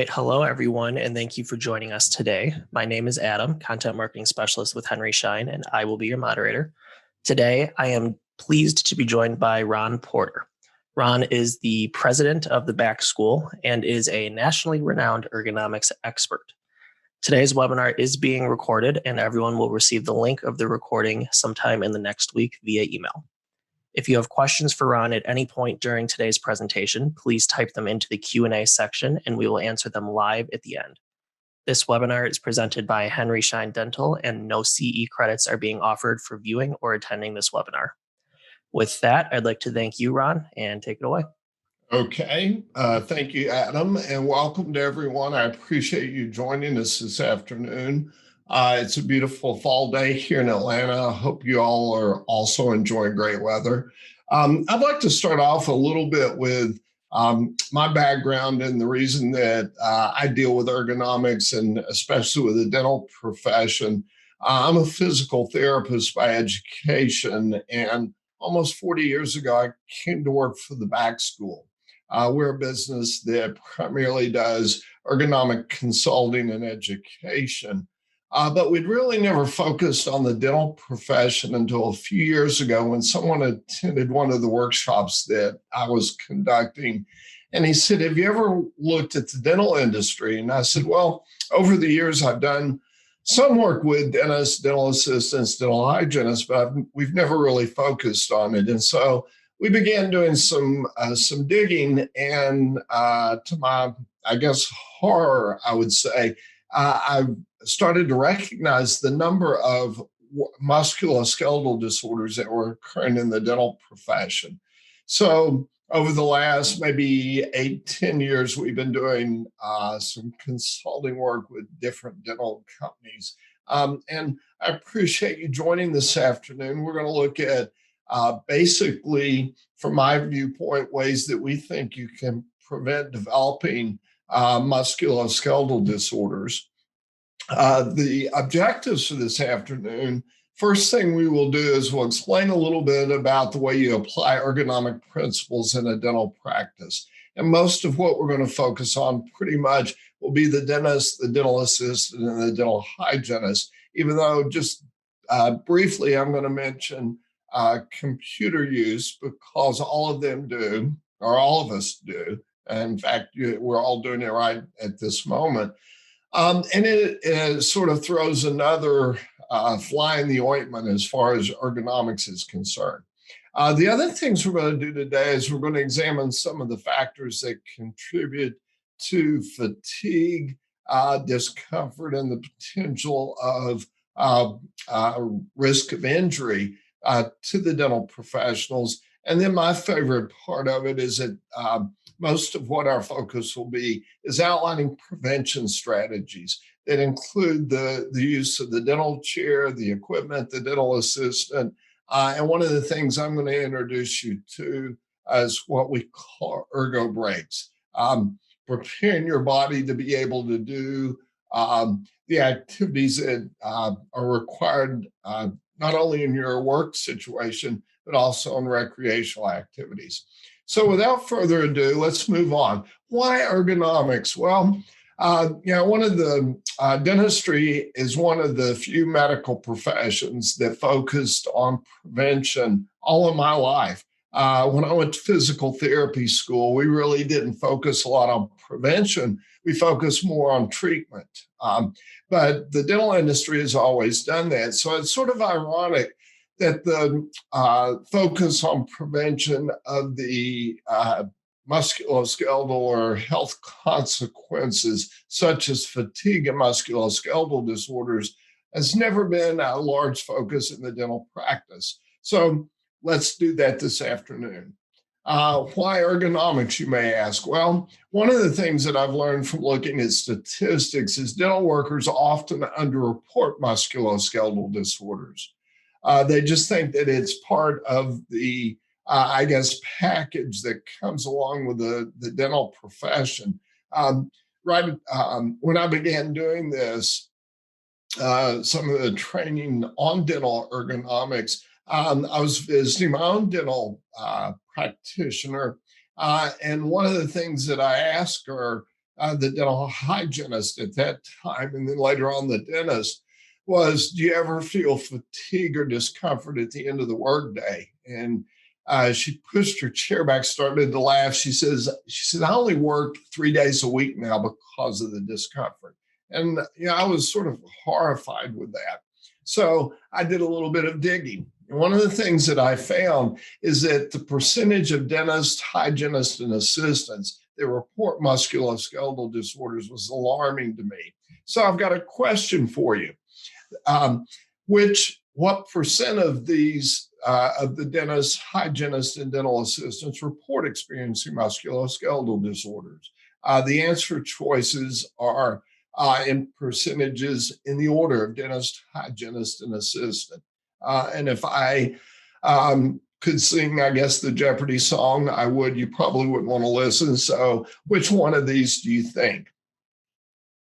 right. Hello, everyone, and thank you for joining us today. My name is Adam, Content Marketing Specialist with Schein, and I will be your moderator. Today, I am pleased to be joined by Ron Porter. Ron is the president of the Back School and is a nationally renowned ergonomics expert. Today's webinar is being recorded, and everyone will receive the link of the recording sometime in the next week via email. If you have questions for Ron at any point during today's presentation, please type them into the Q&A section and we will answer them live at the end. This webinar is presented by Henry Schein Dental and no CE credits are being offered for viewing or attending this webinar. With that, I'd like to thank you, Ron, and take it away. Okay, thank you, Adam, and welcome to everyone. I appreciate you joining us this afternoon. It's a beautiful fall day here in Atlanta. I hope you all are also enjoying great weather. I'd like to start off a little bit with my background and the reason that I deal with ergonomics and especially with the dental profession. I'm a physical therapist by education, and almost 40 years ago, I came to work for the Back School. We're a business that primarily does ergonomic consulting and education. But we'd really never focused on the dental profession until a few years ago when someone attended one of the workshops that I was conducting. And he said, "Have you ever looked at the dental industry?" And I said, "Well, over the years, I've done some work with dentists, dental assistants, dental hygienists, but we've never really focused on it." And so we began doing some digging, and to my, I guess, horror, I would say, I started to recognize the number of musculoskeletal disorders that were occurring in the dental profession. So over the last maybe 8-10 years, we've been doing some consulting work with different dental companies. And I appreciate you joining this afternoon. We're going to look at basically, from my viewpoint, ways that we think you can prevent developing musculoskeletal disorders. The objectives for this afternoon, first thing we will do is we'll explain a little bit about the way you apply ergonomic principles in a dental practice. And most of what we're going to focus on pretty much will be the dentist, the dental assistant, and the dental hygienist, even though just briefly I'm going to mention computer use because all of them do, or all of us do. In fact, we're all doing it right at this moment. And it sort of throws another fly in the ointment as far as ergonomics is concerned. The other things we're going to do today is we're going to examine some of the factors that contribute to fatigue, discomfort, and the potential of risk of injury to the dental professionals. And then my favorite part of it is that most of what our focus will be is outlining prevention strategies that include the use of the dental chair, the equipment, the dental assistant. And one of the things I'm going to introduce you to is what we call ERGO Breaks, preparing your body to be able to do the activities that are required not only in your work situation, but also in recreational activities. So without further ado, let's move on. Why ergonomics? Well, one of the dentistry is one of the few medical professions that focused on prevention all of my life. When I went to physical therapy school, we really didn't focus a lot on prevention. We focused more on treatment. But the dental industry has always done that. So it's sort of ironic that the focus on prevention of the musculoskeletal or health consequences, such as fatigue and musculoskeletal disorders, has never been a large focus in the dental practice. So let's do that this afternoon. Why ergonomics, you may ask? Well, one of the things that I've learned from looking at statistics is dental workers often underreport musculoskeletal disorders. They just think that it's part of the, package that comes along with the dental profession. When I began doing this, some of the training on dental ergonomics, I was visiting my own dental practitioner, and one of the things that I asked her the dental hygienist at that time, and then later on the dentist, was, do you ever feel fatigue or discomfort at the end of the workday? And she pushed her chair back, started to laugh. She said, I only work 3 days a week now because of the discomfort. And I was sort of horrified with that. So I did a little bit of digging. And one of the things that I found is that the percentage of dentists, hygienists, and assistants that report musculoskeletal disorders was alarming to me. So I've got a question for you. What percent of these of the dentists, hygienists, and dental assistants report experiencing musculoskeletal disorders? The answer choices are in percentages in the order of dentist, hygienist, and assistant. And if I could sing, I guess, the Jeopardy song, I would. You probably wouldn't want to listen. So which one of these do you think?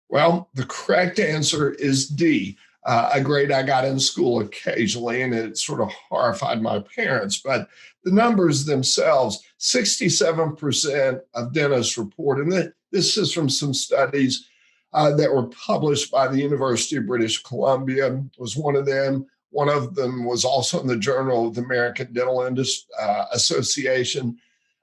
Well, the correct answer is D, a grade I got in school occasionally, and it sort of horrified my parents. But the numbers themselves, 67% of dentists report, and this is from some studies that were published by the University of British Columbia, was one of them. One of them was also in the Journal of the American Dental Association.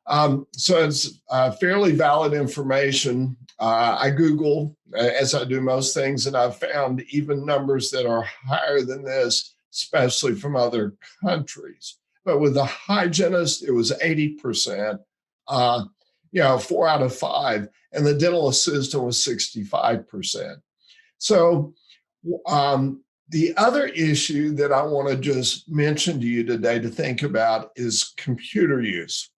So it's fairly valid information. I Google, as I do most things, and I've found even numbers that are higher than this, especially from other countries. But with the hygienist, it was 80%, 4 out of 5, and the dental assistant was 65%. So the other issue that I want to just mention to you today to think about is computer use.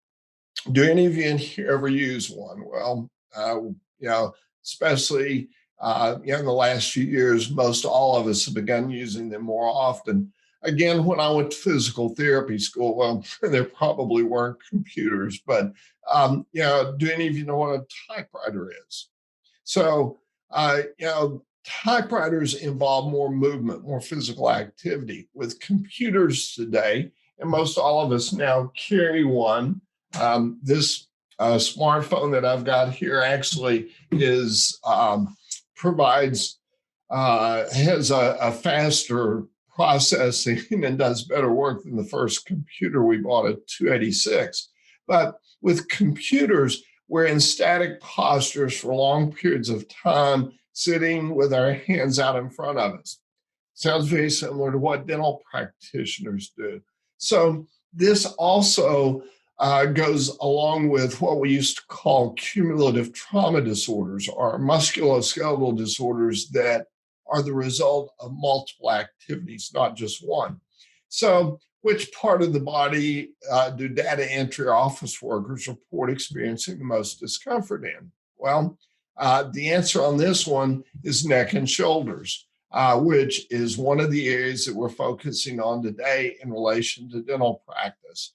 Do any of you in here ever use one? Well, especially in the last few years, most all of us have begun using them more often. Again, when I went to physical therapy school, well, there probably weren't computers, but do any of you know what a typewriter is? So, typewriters involve more movement, more physical activity. With computers today, and most all of us now carry one. This smartphone that I've got here actually has a faster processing and does better work than the first computer we bought at 286. But with computers, we're in static postures for long periods of time, sitting with our hands out in front of us. Sounds very similar to what dental practitioners do. So this also goes along with what we used to call cumulative trauma disorders, or musculoskeletal disorders that are the result of multiple activities, not just one. So which part of the body do data entry office workers report experiencing the most discomfort in? Well, the answer on this one is neck and shoulders, which is one of the areas that we're focusing on today in relation to dental practice.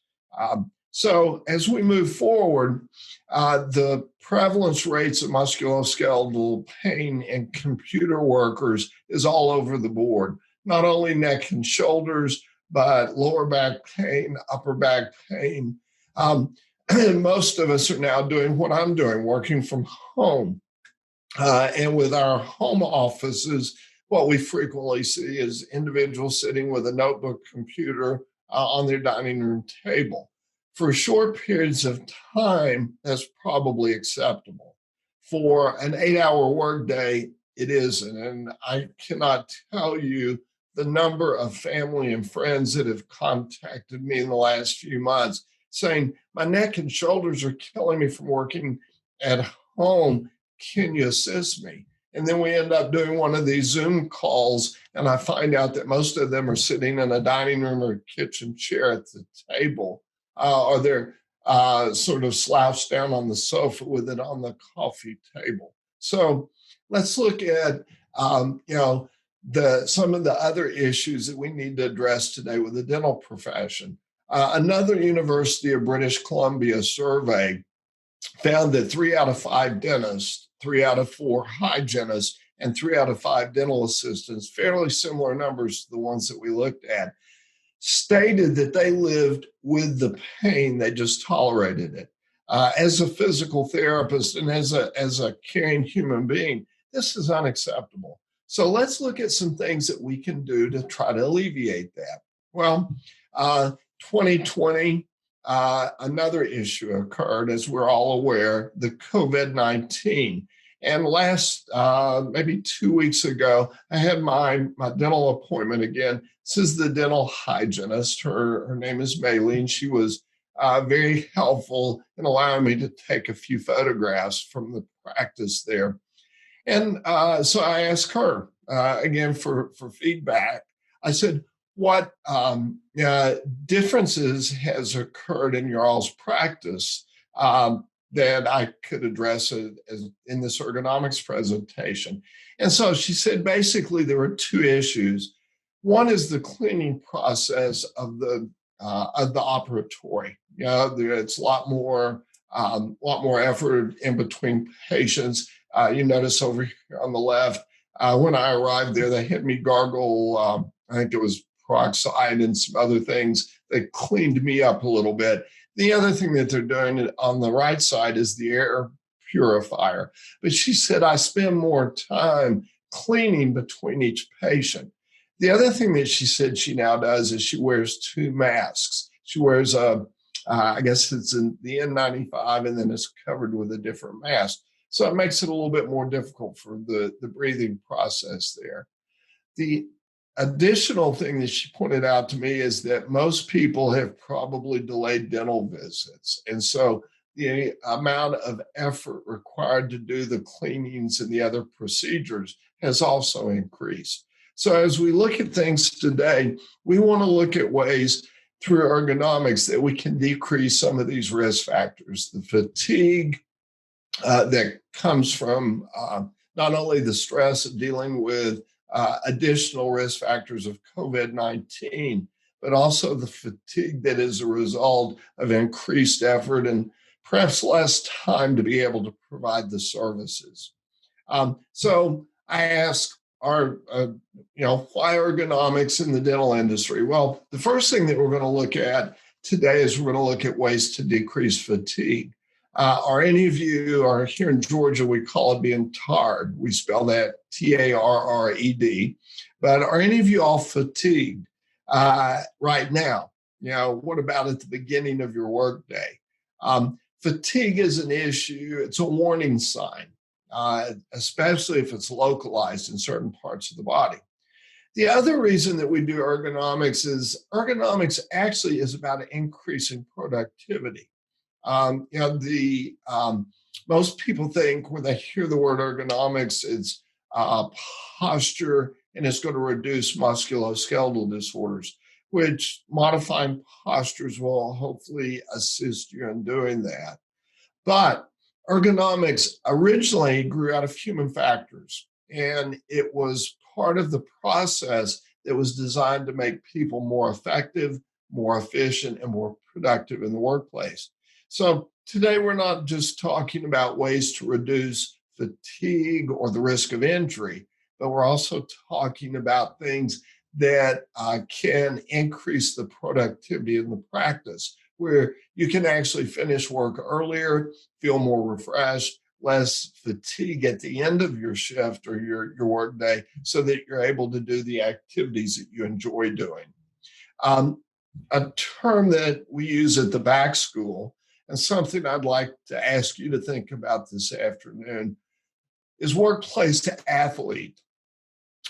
So as we move forward, the prevalence rates of musculoskeletal pain in computer workers is all over the board, not only neck and shoulders, but lower back pain, upper back pain. And most of us are now doing what I'm doing, working from home. And with our home offices, what we frequently see is individuals sitting with a notebook computer on their dining room table. For short periods of time, that's probably acceptable. For an 8-hour workday, it isn't. And I cannot tell you the number of family and friends that have contacted me in the last few months saying, my neck and shoulders are killing me from working at home. Can you assist me? And then we end up doing one of these Zoom calls, and I find out that most of them are sitting in a dining room or kitchen chair at the table, or they're sort of slouched down on the sofa with it on the coffee table. So let's look at, some of the other issues that we need to address today with the dental profession. Another University of British Columbia survey found that 3 out of 5 dentists, 3 out of 4 hygienists, and 3 out of 5 dental assistants, fairly similar numbers to the ones that we looked at, stated that they lived with the pain, they just tolerated it. As a physical therapist and as a caring human being, this is unacceptable. So let's look at some things that we can do to try to alleviate that. Well, 2020, another issue occurred, as we're all aware, the COVID-19. And last, maybe 2 weeks ago, I had my dental appointment again. This is the dental hygienist. Her name is Maylene. She was very helpful in allowing me to take a few photographs from the practice there. And so I asked her again for feedback. I said, what differences has occurred in your all's practice that I could address as in this ergonomics presentation? And so she said, basically, there were two issues. One is the cleaning process of the operatory. It's a lot more effort in between patients. You notice over here on the left, when I arrived there, they had me gargle, I think it was peroxide and some other things that cleaned me up a little bit. The other thing that they're doing on the right side is the air purifier. But she said, I spend more time cleaning between each patient. The other thing that she said she now does is she wears two masks. She wears I guess it's in the N95, and then it's covered with a different mask. So it makes it a little bit more difficult for the breathing process there. The additional thing that she pointed out to me is that most people have probably delayed dental visits. And so the amount of effort required to do the cleanings and the other procedures has also increased. So as we look at things today, we want to look at ways through ergonomics that we can decrease some of these risk factors, the fatigue that comes from not only the stress of dealing with additional risk factors of COVID-19, but also the fatigue that is a result of increased effort and perhaps less time to be able to provide the services. So I ask, why ergonomics in the dental industry? Well, the first thing that we're going to look at today is we're going to look at ways to decrease fatigue. Are any of you, or here in Georgia, we call it being tarred. We spell that T-A-R-R-E-D. But are any of you all fatigued right now? What about at the beginning of your workday? Fatigue is an issue. It's a warning sign, especially if it's localized in certain parts of the body. The other reason that we do ergonomics is ergonomics actually is about increasing productivity. Most people think when they hear the word ergonomics, it's posture, and it's going to reduce musculoskeletal disorders, which modifying postures will hopefully assist you in doing that. But ergonomics originally grew out of human factors, and it was part of the process that was designed to make people more effective, more efficient, and more productive in the workplace. So today we're not just talking about ways to reduce fatigue or the risk of injury, but we're also talking about things that can increase the productivity in the practice, where you can actually finish work earlier, feel more refreshed, less fatigue at the end of your shift or your work day, so that you're able to do the activities that you enjoy doing. A term that we use at the back school, and something I'd like to ask you to think about this afternoon, is workplace athlete.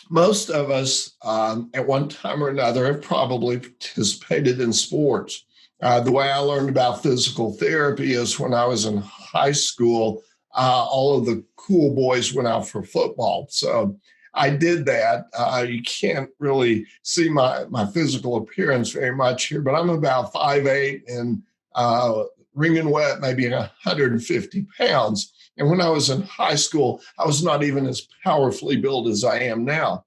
Most of us at one time or another have probably participated in sports. The way I learned about physical therapy is when I was in high school, all of the cool boys went out for football. So I did that. You can't really see my physical appearance very much here, but I'm about 5'8" and wringing wet, maybe 150 pounds. And when I was in high school, I was not even as powerfully built as I am now.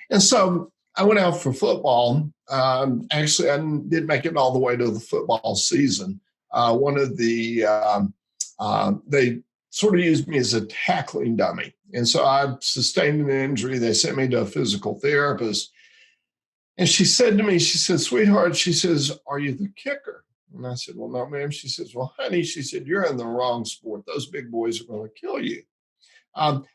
And so I went out for football. Actually, I didn't make it all the way to the football season. They sort of used me as a tackling dummy. And so I sustained an injury. They sent me to a physical therapist. And she said to me, she said, sweetheart, she says, are you the kicker? And I said, well, no, ma'am. She says, well, honey, she said, you're in the wrong sport. Those big boys are going to kill you.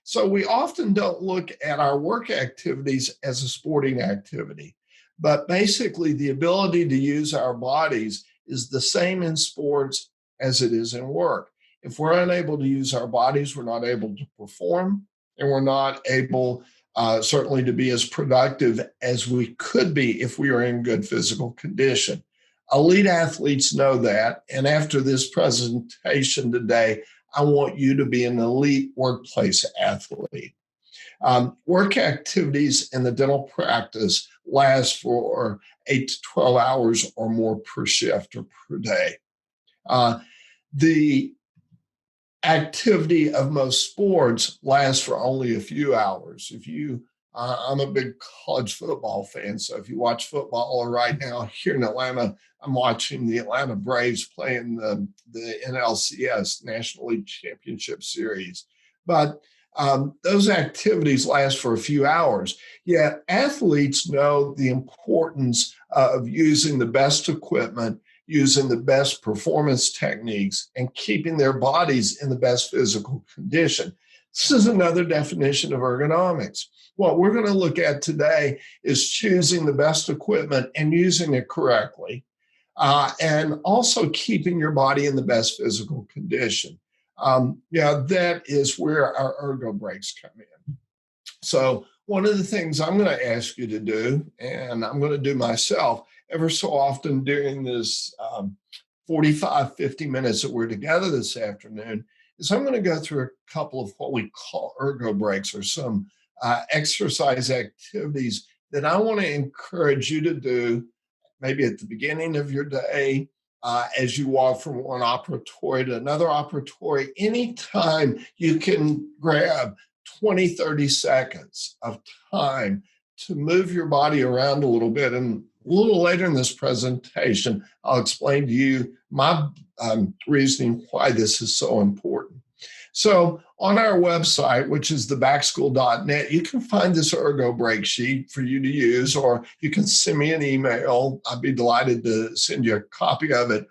So we often don't look at our work activities as a sporting activity, but basically the ability to use our bodies is the same in sports as it is in work. If we're unable to use our bodies, we're not able to perform, and we're not able certainly to be as productive as we could be if we are in good physical condition. Elite athletes know that, and after this presentation today, I want you to be an elite workplace athlete. Work activities in the dental practice last for 8 to 12 hours or more per shift or per day. The activity of most sports lasts for only a few hours. I'm a big college football fan, so if you watch football right now here in Atlanta, I'm watching the Atlanta Braves playing the NLCS, National League Championship Series. But those activities last for a few hours. Yet athletes know the importance of using the best equipment, using the best performance techniques, and keeping their bodies in the best physical condition. This is another definition of ergonomics. What we're going to look at today is choosing the best equipment and using it correctly, and also keeping your body in the best physical condition. That is where our ERGO breaks come in. So one of the things I'm going to ask you to do, and I'm going to do myself ever so often during this 45, 50 minutes that we're together this afternoon, is I'm going to go through a couple of what we call ERGO breaks, or some exercise activities that I want to encourage you to do maybe at the beginning of your day, as you walk from one operatory to another operatory. Anytime you can grab 20, 30 seconds of time to move your body around a little bit. And a little later in this presentation, I'll explain to you my reasoning why this is so important. So on our website, which is thebackschool.net, you can find this ERGO break sheet for you to use, or you can send me an email. I'd be delighted to send you a copy of it.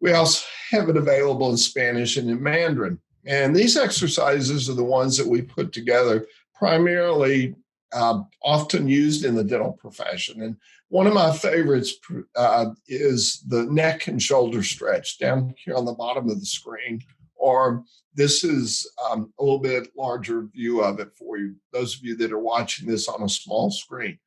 We also have it available in Spanish and in Mandarin. And these exercises are the ones that we put together, primarily often used in the dental profession. And one of my favorites is the neck and shoulder stretch down here on the bottom of the screen, or this is a little bit larger view of it for you, those of you that are watching this on a small screen.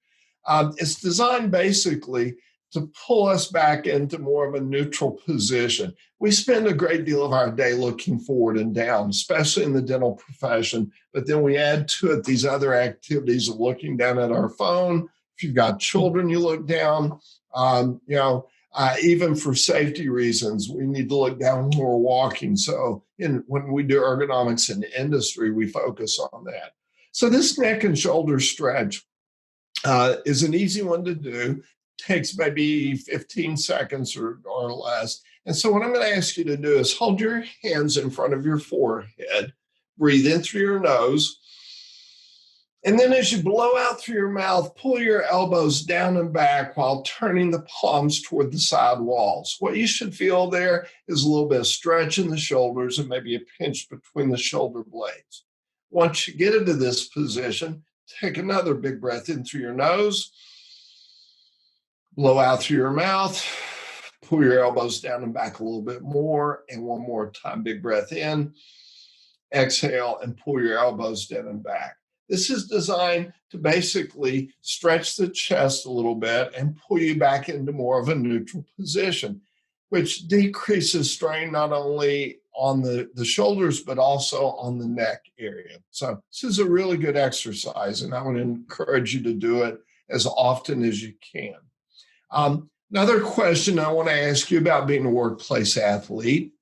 It's designed basically to pull us back into more of a neutral position. We spend a great deal of our day looking forward and down, especially in the dental profession, but then we add to it these other activities of looking down at our phone. If you've got children, you look down. Even for safety reasons, we need to look down when we're walking. So when we do ergonomics in the industry, we focus on that. So this neck and shoulder stretch is an easy one to do. Takes maybe 15 seconds or less. And so what I'm going to ask you to do is hold your hands in front of your forehead, breathe in through your nose, and then as you blow out through your mouth, pull your elbows down and back while turning the palms toward the side walls. What you should feel there is a little bit of stretch in the shoulders and maybe a pinch between the shoulder blades. Once you get into this position, take another big breath in through your nose, blow out through your mouth, pull your elbows down and back a little bit more, and one more time, big breath in, exhale, and pull your elbows down and back. This is designed to basically stretch the chest a little bit and pull you back into more of a neutral position, which decreases strain not only on the shoulders, but also on the neck area. So this is a really good exercise, and I would encourage you to do it as often as you can. Another question I want to ask you about being a workplace athlete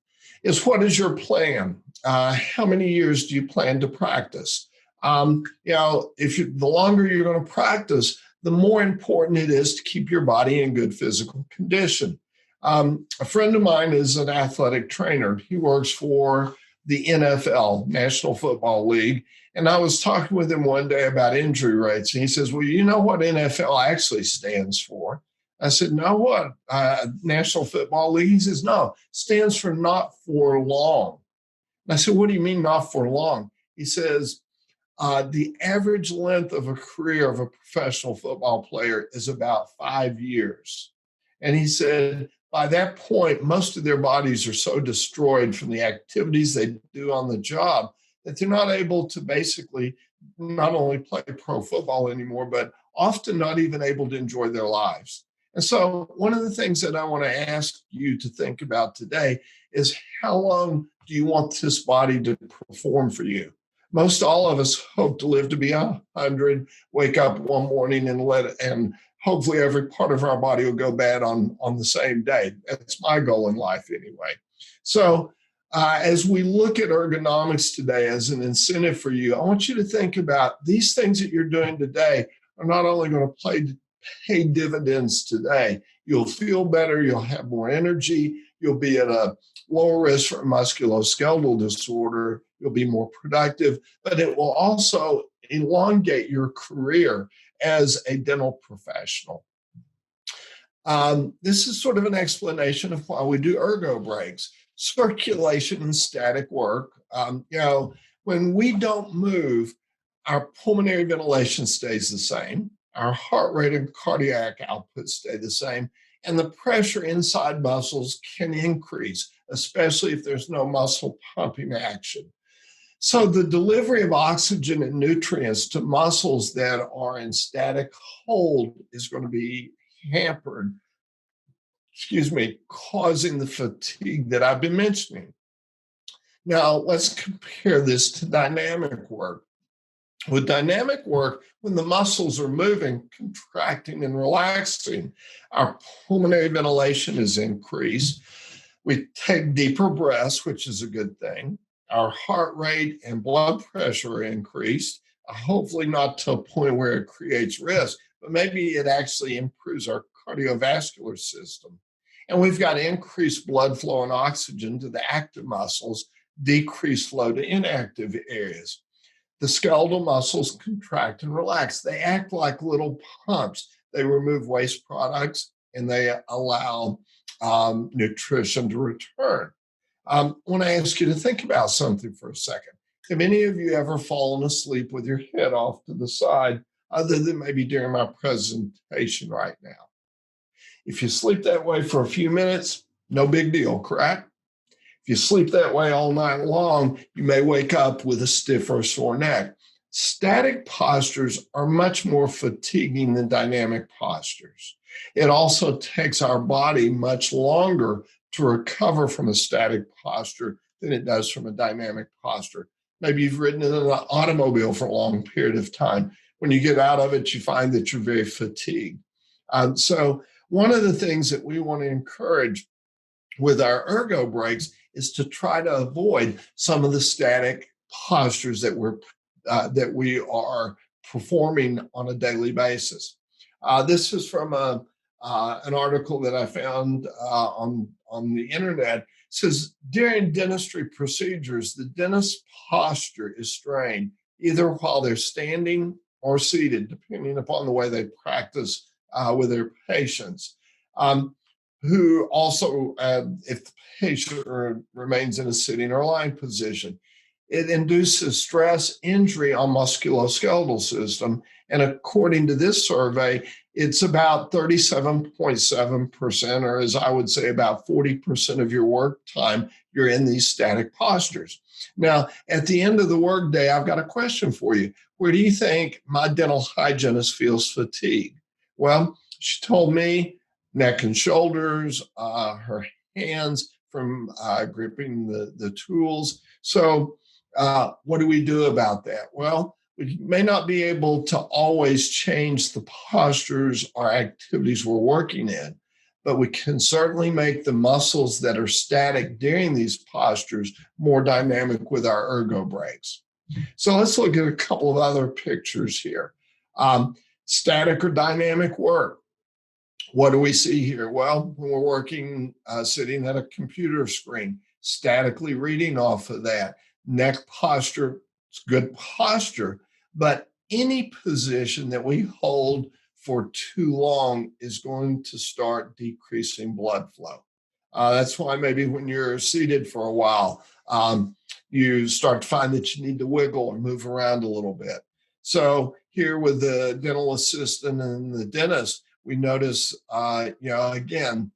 is, what is your plan? How many years do you plan to practice? The longer you're going to practice, the more important it is to keep your body in good physical condition. A friend of mine is an athletic trainer. He works for the NFL, National Football League. And I was talking with him one day about injury rates. And he says, well, you know what NFL actually stands for? I said, no, what? National Football League? He says, no, stands for not for long. And I said, what do you mean not for long? He says, the average length of a career of a professional football player is about 5 years. And he said, by that point, most of their bodies are so destroyed from the activities they do on the job that they're not able to basically not only play pro football anymore, but often not even able to enjoy their lives. And so, one of the things that I want to ask you to think about today is how long do you want this body to perform for you? Most all of us hope to live to be 100, wake up one morning and hopefully every part of our body will go bad on the same day. That's my goal in life anyway. So as we look at ergonomics today as an incentive for you, I want you to think about these things that you're doing today are not only going to pay dividends today. You'll feel better, you'll have more energy, you'll be at a lower risk for musculoskeletal disorder, you'll be more productive, but it will also elongate your career as a dental professional. This is sort of an explanation of why we do ergo breaks. Circulation and static work. When we don't move, our pulmonary ventilation stays the same, our heart rate and cardiac output stay the same, and the pressure inside muscles can increase, especially if there's no muscle pumping action. So the delivery of oxygen and nutrients to muscles that are in static hold is going to be hampered, causing the fatigue that I've been mentioning. Now, let's compare this to dynamic work. With dynamic work, when the muscles are moving, contracting, and relaxing, our pulmonary ventilation is increased. We take deeper breaths, which is a good thing. Our heart rate and blood pressure are increased, hopefully not to a point where it creates risk, but maybe it actually improves our cardiovascular system. And we've got increased blood flow and oxygen to the active muscles, decreased flow to inactive areas. The skeletal muscles contract and relax. They act like little pumps. They remove waste products and they allow nutrition to return. I want to ask you to think about something for a second. Have any of you ever fallen asleep with your head off to the side, other than maybe during my presentation right now? If you sleep that way for a few minutes, no big deal, correct? If you sleep that way all night long, you may wake up with a stiff or sore neck. Static postures are much more fatiguing than dynamic postures. It also takes our body much longer to recover from a static posture than it does from a dynamic posture. Maybe you've ridden in an automobile for a long period of time. When you get out of it, you find that you're very fatigued. So one of the things that we want to encourage with our ergo breaks is to try to avoid some of the static postures that we are performing on a daily basis. This is from an article that I found on the internet. It says, during dentistry procedures, the dentist's posture is strained, either while they're standing or seated, depending upon the way they practice with their patients. Who also, if the patient remains in a sitting or lying position, it induces stress injury on musculoskeletal system. And according to this survey, it's about 37.7%, or as I would say, about 40% of your work time, you're in these static postures. Now, at the end of the workday, I've got a question for you. Where do you think my dental hygienist feels fatigued? Well, she told me neck and shoulders, her hands from gripping the tools. So what do we do about that? Well, we may not be able to always change the postures or activities we're working in, but we can certainly make the muscles that are static during these postures more dynamic with our ergo breaks. So let's look at a couple of other pictures here. Static or dynamic work. What do we see here? Well, when we're working, sitting at a computer screen, statically reading off of that, neck posture, it's good posture, but any position that we hold for too long is going to start decreasing blood flow. That's why maybe when you're seated for a while, you start to find that you need to wiggle or move around a little bit. So here with the dental assistant and the dentist, we notice, again,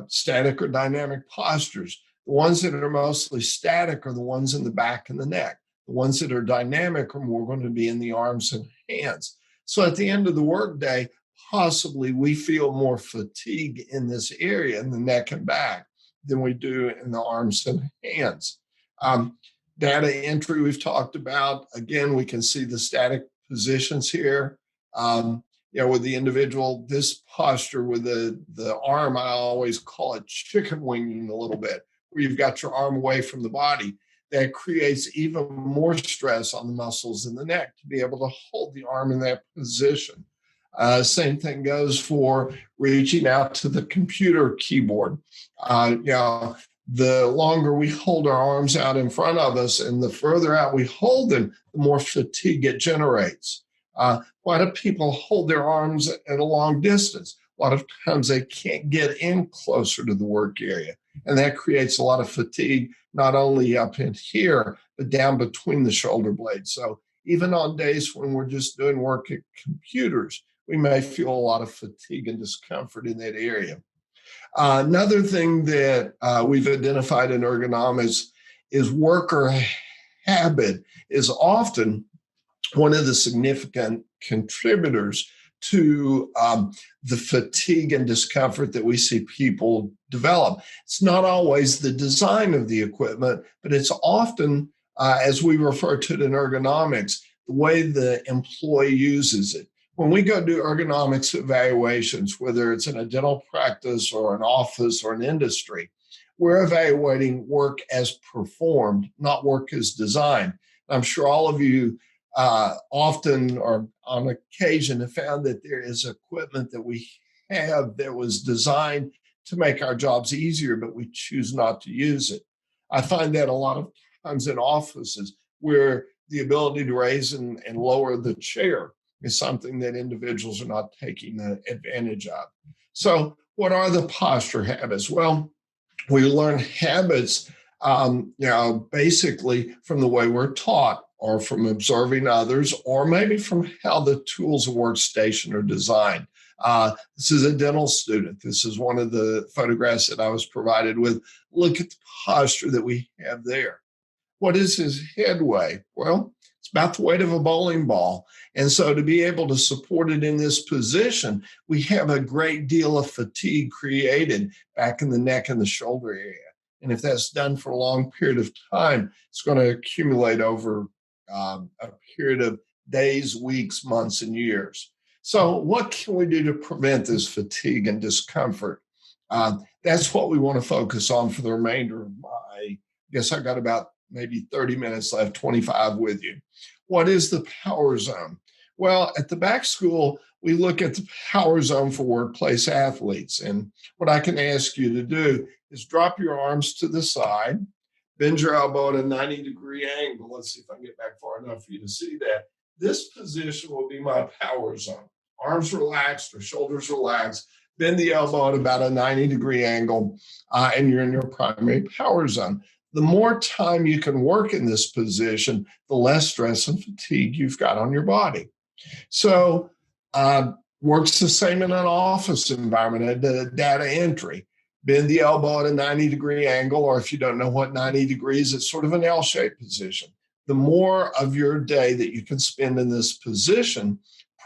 static or dynamic postures. The ones that are mostly static are the ones in the back and the neck. The ones that are dynamic are more going to be in the arms and hands. So at the end of the workday, possibly we feel more fatigue in this area, in the neck and back, than we do in the arms and hands. Data entry we've talked about. Again, we can see the static positions here. With the individual, this posture with the arm, I always call it chicken winging a little bit, where you've got your arm away from the body. That creates even more stress on the muscles in the neck to be able to hold the arm in that position. Same thing goes for reaching out to the computer keyboard. The longer we hold our arms out in front of us and the further out we hold them, the more fatigue it generates. Why do people hold their arms at a long distance? A lot of times they can't get in closer to the work area. And that creates a lot of fatigue, not only up in here, but down between the shoulder blades. So even on days when we're just doing work at computers, we may feel a lot of fatigue and discomfort in that area. Another thing that we've identified in ergonomics is worker habit is often one of the significant contributors to the fatigue and discomfort that we see people develop. It's not always the design of the equipment, but it's often, as we refer to it in ergonomics, the way the employee uses it. When we go do ergonomics evaluations, whether it's in a dental practice or an office or an industry, we're evaluating work as performed, not work as designed. I'm sure all of you often or on occasion have found that there is equipment that we have that was designed to make our jobs easier, but we choose not to use it. I find that a lot of times in offices where the ability to raise and lower the chair is something that individuals are not taking advantage of. So what are the posture habits? Well, we learn habits, basically from the way we're taught or from observing others, or maybe from how the tools of workstation are designed. This is a dental student. This is one of the photographs that I was provided with. Look at the posture that we have there. What is his head weigh? Well, it's about the weight of a bowling ball. And so to be able to support it in this position, we have a great deal of fatigue created back in the neck and the shoulder area. And if that's done for a long period of time, it's going to accumulate over a period of days, weeks, months, and years. So what can we do to prevent this fatigue and discomfort? That's what we want to focus on for the remainder of I guess I got about maybe 30 minutes left, 25 with you. What is the power zone? Well, at the back school, we look at the power zone for workplace athletes. And what I can ask you to do is drop your arms to the side, bend your elbow at a 90-degree angle. Let's see if I can get back far enough for you to see that. This position will be my power zone. Arms relaxed or shoulders relaxed. Bend the elbow at about a 90-degree angle, and you're in your primary power zone. The more time you can work in this position, the less stress and fatigue you've got on your body. So works the same in an office environment, at data entry. Bend the elbow at a 90-degree angle, or if you don't know what 90 degrees, it's sort of an L-shaped position. The more of your day that you can spend in this position,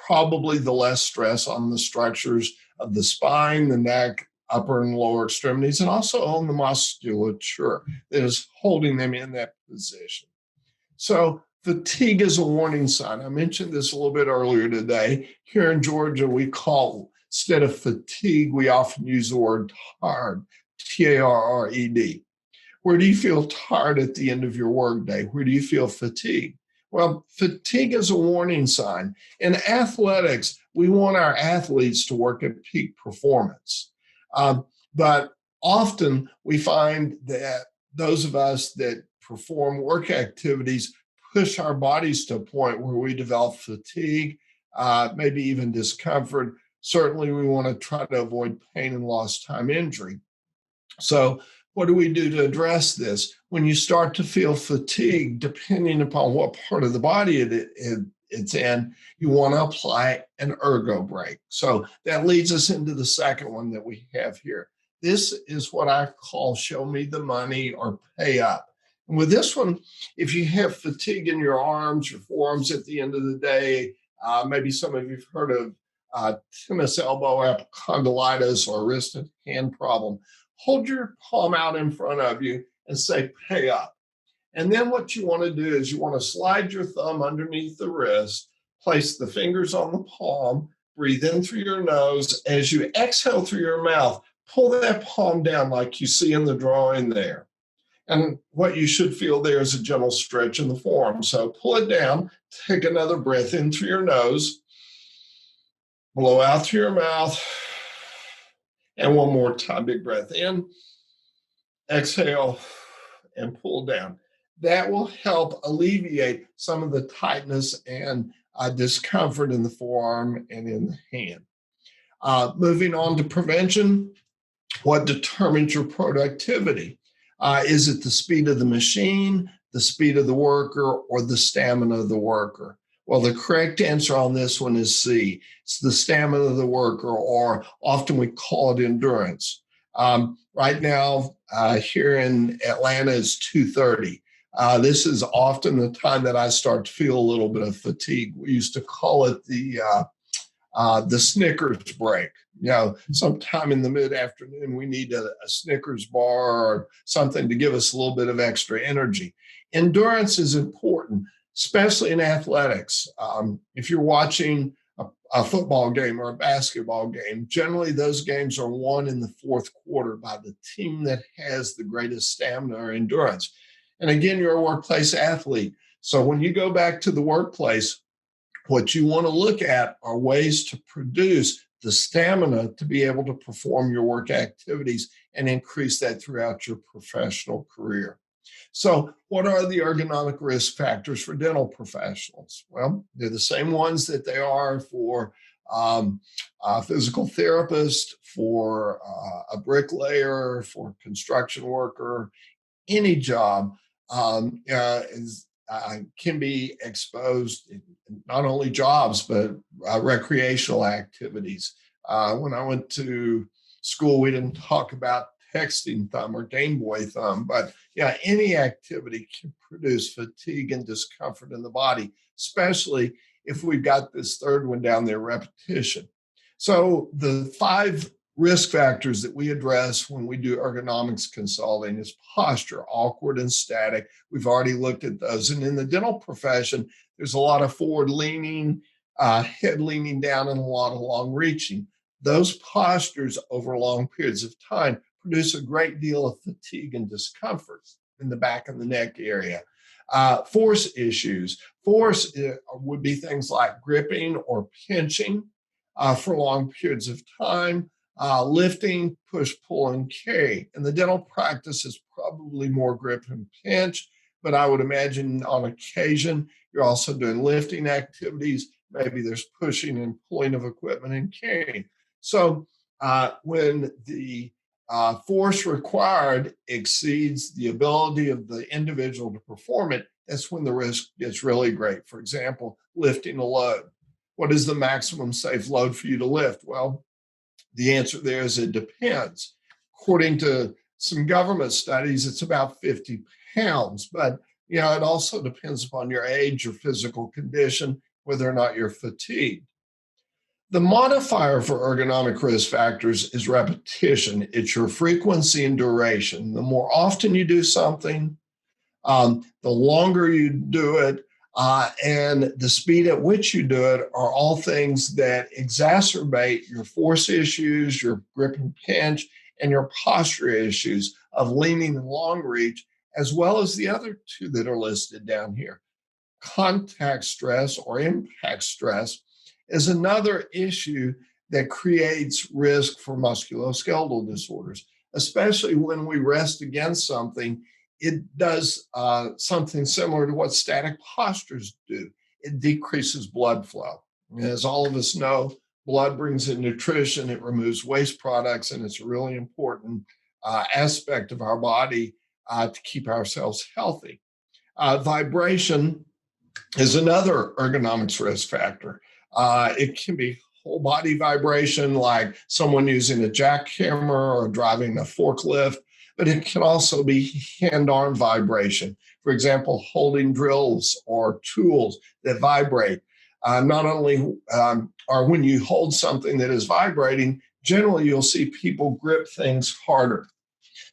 probably the less stress on the structures of the spine, the neck, upper and lower extremities, and also on the musculature that is holding them in that position. So fatigue is a warning sign. I mentioned this a little bit earlier today. Here in Georgia, we call, instead of fatigue, we often use the word tired, T-A-R-R-E-D. Where do you feel tired at the end of your workday? Where do you feel fatigued? Well, fatigue is a warning sign. In athletics, we want our athletes to work at peak performance. But often we find that those of us that perform work activities push our bodies to a point where we develop fatigue, maybe even discomfort. Certainly, we want to try to avoid pain and lost time injury. So, what do we do to address this? When you start to feel fatigue, depending upon what part of the body it's in, you want to apply an ergo break. So that leads us into the second one that we have here. This is what I call show me the money or pay up. And with this one, if you have fatigue in your arms, your forearms at the end of the day, maybe some of you have heard of tennis elbow epicondylitis or wrist and hand problem, hold your palm out in front of you and say, pay up. And then what you want to do is you want to slide your thumb underneath the wrist, place the fingers on the palm, breathe in through your nose. As you exhale through your mouth, pull that palm down like you see in the drawing there. And what you should feel there is a gentle stretch in the forearm. So pull it down, take another breath in through your nose, blow out through your mouth, and one more time, big breath in, exhale, and pull down. That will help alleviate some of the tightness and discomfort in the forearm and in the hand. Moving on to prevention, what determines your productivity? Is it the speed of the machine, the speed of the worker, or the stamina of the worker? Well, the correct answer on this one is C. It's the stamina of the worker, or often we call it endurance. Right now, here in Atlanta is 2:30. This is often the time that I start to feel a little bit of fatigue. We used to call it the Snickers break. You know, sometime in the mid-afternoon, we need a Snickers bar or something to give us a little bit of extra energy. Endurance is important, especially in athletics. If you're watching a football game or a basketball game, generally those games are won in the fourth quarter by the team that has the greatest stamina or endurance. And again, you're a workplace athlete. So when you go back to the workplace, what you want to look at are ways to produce the stamina to be able to perform your work activities and increase that throughout your professional career. So, what are the ergonomic risk factors for dental professionals? Well, they're the same ones that they are for a physical therapist, for a bricklayer, for a construction worker. Any job can be exposed in not only jobs, but recreational activities. When I went to school, we didn't talk about texting thumb or Game Boy thumb, but yeah, any activity can produce fatigue and discomfort in the body, especially if we've got this third one down there, repetition. So the 5 risk factors that we address when we do ergonomics consulting is posture, awkward and static. We've already looked at those. And in the dental profession, there's a lot of forward leaning, head leaning down, and a lot of long reaching. Those postures over long periods of time produce a great deal of fatigue and discomfort in the back of the neck area. Force issues. Force would be things like gripping or pinching for long periods of time. Lifting, push, pull, and carry. And the dental practice is probably more grip and pinch, but I would imagine on occasion you're also doing lifting activities. Maybe there's pushing and pulling of equipment and carrying. So when the force required exceeds the ability of the individual to perform it, that's when the risk gets really great. For example, lifting a load. What is the maximum safe load for you to lift? Well, the answer there is it depends. According to some government studies, it's about 50 pounds, but it also depends upon your age, your physical condition, whether or not you're fatigued. The modifier for ergonomic risk factors is repetition. It's your frequency and duration. The more often you do something, the longer you do it, and the speed at which you do it are all things that exacerbate your force issues, your grip and pinch, and your posture issues of leaning and long reach, as well as the other 2 that are listed down here. Contact stress or impact stress is another issue that creates risk for musculoskeletal disorders, especially when we rest against something. It does something similar to what static postures do. It decreases blood flow. As all of us know, blood brings in nutrition, it removes waste products, and it's a really important aspect of our body to keep ourselves healthy. Vibration is another ergonomics risk factor. It can be whole body vibration, like someone using a jackhammer or driving a forklift, but it can also be hand arm vibration. For example, holding drills or tools that vibrate. Not only or when you hold something that is vibrating, generally you'll see people grip things harder.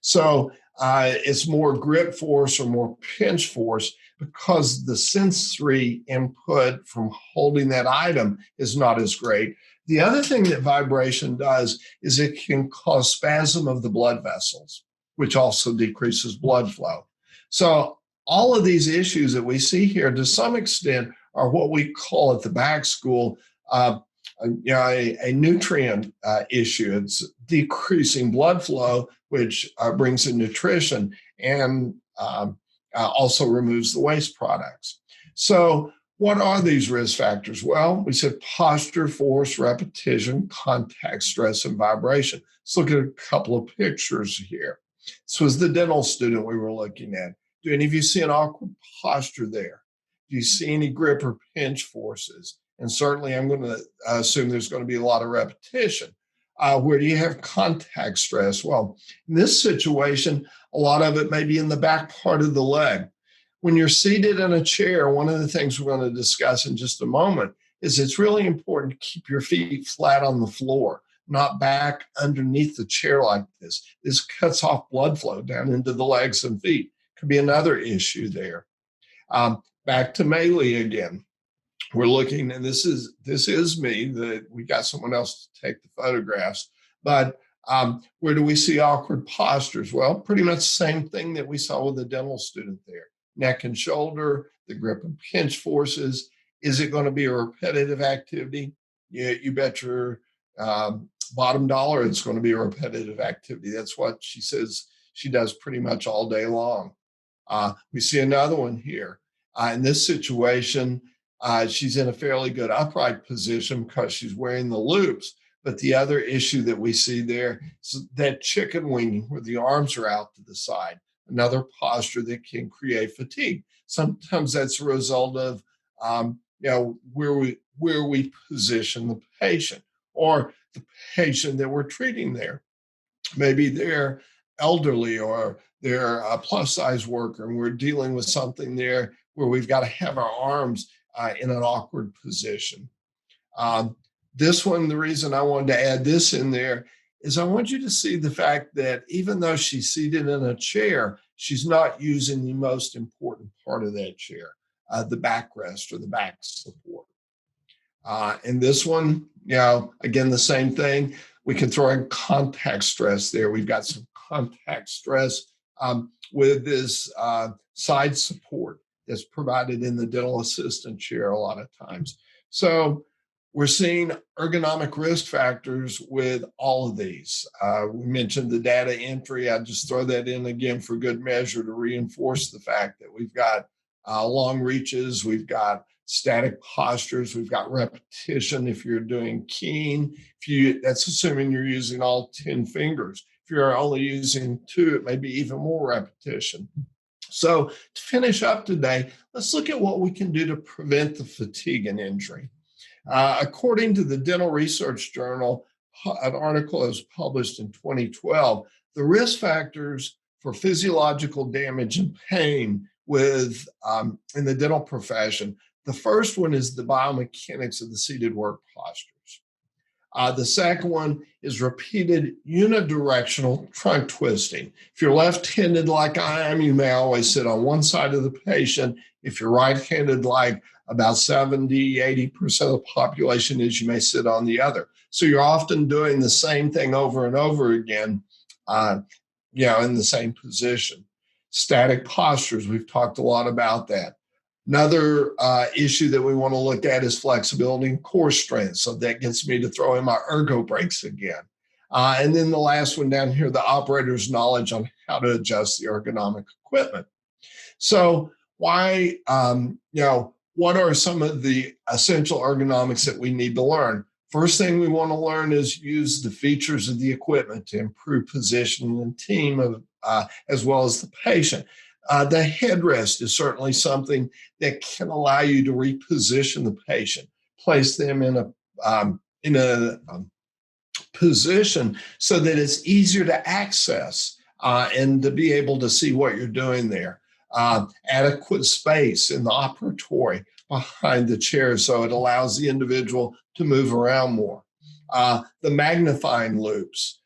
So it's more grip force or more pinch force because the sensory input from holding that item is not as great. The other thing that vibration does is it can cause spasm of the blood vessels, which also decreases blood flow. So all of these issues that we see here, to some extent, are what we call at the back school a nutrient issue. It's decreasing blood flow, which brings in nutrition and also removes the waste products. So what are these risk factors? Well, we said posture, force, repetition, contact, stress, and vibration. Let's look at a couple of pictures here. This was the dental student we were looking at. Do any of you see an awkward posture there? Do you see any grip or pinch forces? And certainly I'm going to assume there's going to be a lot of repetition. Where do you have contact stress? Well, in this situation, a lot of it may be in the back part of the leg. When you're seated in a chair, one of the things we're going to discuss in just a moment is it's really important to keep your feet flat on the floor, not back underneath the chair like this. This cuts off blood flow down into the legs and feet. Could be another issue there. Back to melee again. We're looking, and this is me, that we got someone else to take the photographs, but where do we see awkward postures? Well, pretty much the same thing that we saw with the dental student there. Neck and shoulder, the grip and pinch forces. Is it going to be a repetitive activity? Yeah, you bet your bottom dollar it's going to be a repetitive activity. That's what she says she does pretty much all day long. We see another one here. In this situation, she's in a fairly good upright position because she's wearing the loops. But the other issue that we see there is that chicken wing where the arms are out to the side, another posture that can create fatigue. Sometimes that's a result of where we position the patient or the patient that we're treating there. Maybe they're elderly or they're a plus size worker and we're dealing with something there where we've got to have our arms in an awkward position. This one, the reason I wanted to add this in there is I want you to see the fact that even though she's seated in a chair, she's not using the most important part of that chair, the backrest or the back support. And this one, again, the same thing. We can throw in contact stress there. We've got some contact stress with this side support that's provided in the dental assistant chair a lot of times. So we're seeing ergonomic risk factors with all of these. We mentioned the data entry. I just throw that in again for good measure to reinforce the fact that we've got long reaches, we've got static postures, we've got repetition. If you're doing keen, that's assuming you're using all 10 fingers. If you're only using 2, it may be even more repetition. So to finish up today, let's look at what we can do to prevent the fatigue and injury. According to the Dental Research Journal, an article that was published in 2012, the risk factors for physiological damage and pain with in the dental profession, the first one is the biomechanics of the seated work postures. The second one is repeated unidirectional trunk twisting. If you're left-handed like I am, you may always sit on one side of the patient. If you're right-handed like about 70, 80% of the population is, you may sit on the other. So you're often doing the same thing over and over again, in the same position. Static postures, we've talked a lot about that. Another issue that we want to look at is flexibility and core strength. So that gets me to throw in my ERGO Breaks again. And then the last one down here, the operator's knowledge on how to adjust the ergonomic equipment. So why what are some of the essential ergonomics that we need to learn? First thing we want to learn is use the features of the equipment to improve position and team of, as well as the patient. The headrest is certainly something that can allow you to reposition the patient, place them in a position so that it's easier to access and to be able to see what you're doing there. Adequate space in the operatory behind the chair so it allows the individual to move around more. The magnifying loops,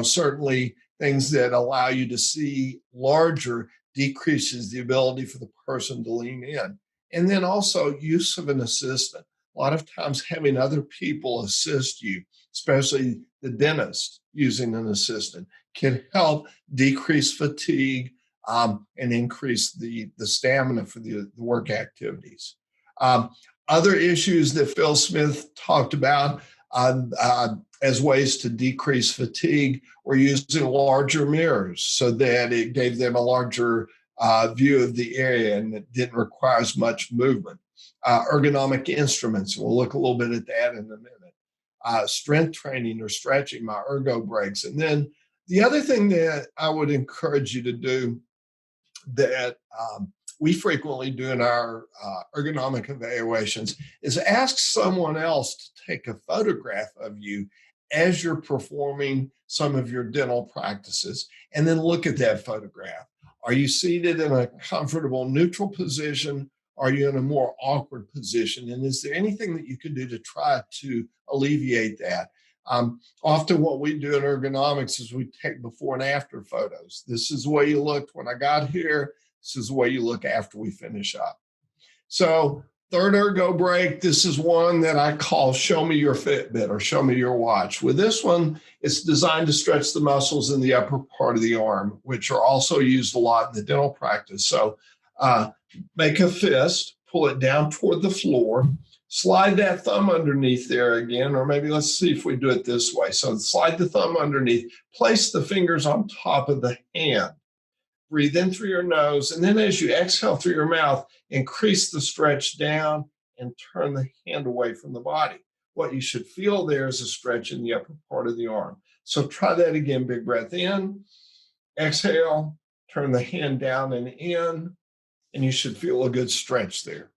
certainly things that allow you to see larger decreases the ability for the person to lean in. And then also use of an assistant. A lot of times having other people assist you, especially the dentist using an assistant, can help decrease fatigue and increase the stamina for the work activities. Other issues that Phil Smith talked about as ways to decrease fatigue were using larger mirrors so that it gave them a larger view of the area and it didn't require as much movement. Ergonomic instruments, we'll look a little bit at that in a minute. Strength training or stretching, my ERGO Breaks. And then the other thing that I would encourage you to do that we frequently do in our ergonomic evaluations is ask someone else to take a photograph of you as you're performing some of your dental practices, and then look at that photograph. Are you seated in a comfortable neutral position? Are you in a more awkward position? And is there anything that you can do to try to alleviate that? Often what we do in ergonomics is we take before and after photos. This is the way you looked when I got here. This is the way you look after we finish up. So third ergo break, this is one that I call show me your Fitbit or show me your watch. With this one, it's designed to stretch the muscles in the upper part of the arm, which are also used a lot in the dental practice. So make a fist, pull it down toward the floor, slide that thumb underneath there again, or maybe let's see if we do it this way. So slide the thumb underneath, place the fingers on top of the hand, breathe in through your nose, and then as you exhale through your mouth, increase the stretch down and turn the hand away from the body. What you should feel there is a stretch in the upper part of the arm. So try that again. Big breath in, exhale, turn the hand down and in, and you should feel a good stretch there.